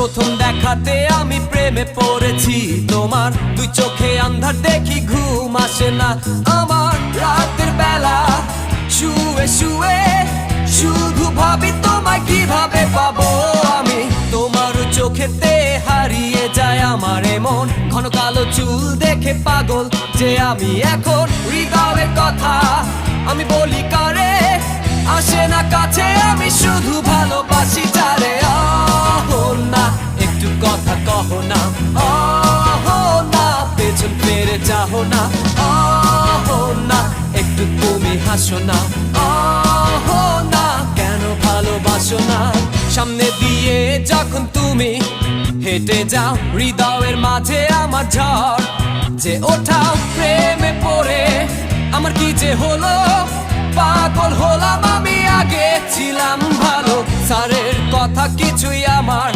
প্রথম দেখাতে আমি প্রেমে পড়েছি তোমার, দুই চোখে আন্ধার দেখি ঘুম আসে না আমার। রাতের বেলা শুয়ে শুয়ে শুধু ভাবি তোমায় কিভাবে পাবো আমি। তোমার চোখেতে হারিয়ে যায় আমার মন, ঘন কালো চুল দেখে পাগল যে আমি এখন। হৃদয়ের কথা আমি বলি কারে, আসে না কাছে, আমি শুধু ভালোবাসি যারে। না একটু কথা কহো না, না পেছন ফিরে যাও না, না একটু তুমি হাসো না, না কেন ভালোবাসো না। সামনে দিয়ে যখন তুমি হেঁটে যাও, হৃদয়ের মাঝে আমার ঝড় যে ওঠাও। প্রেমে পড়ে আমার কি যে হলো, পাগল হলাম আমি, আগে ছিলাম ভালো। স্যারের কথা কিছুই আমার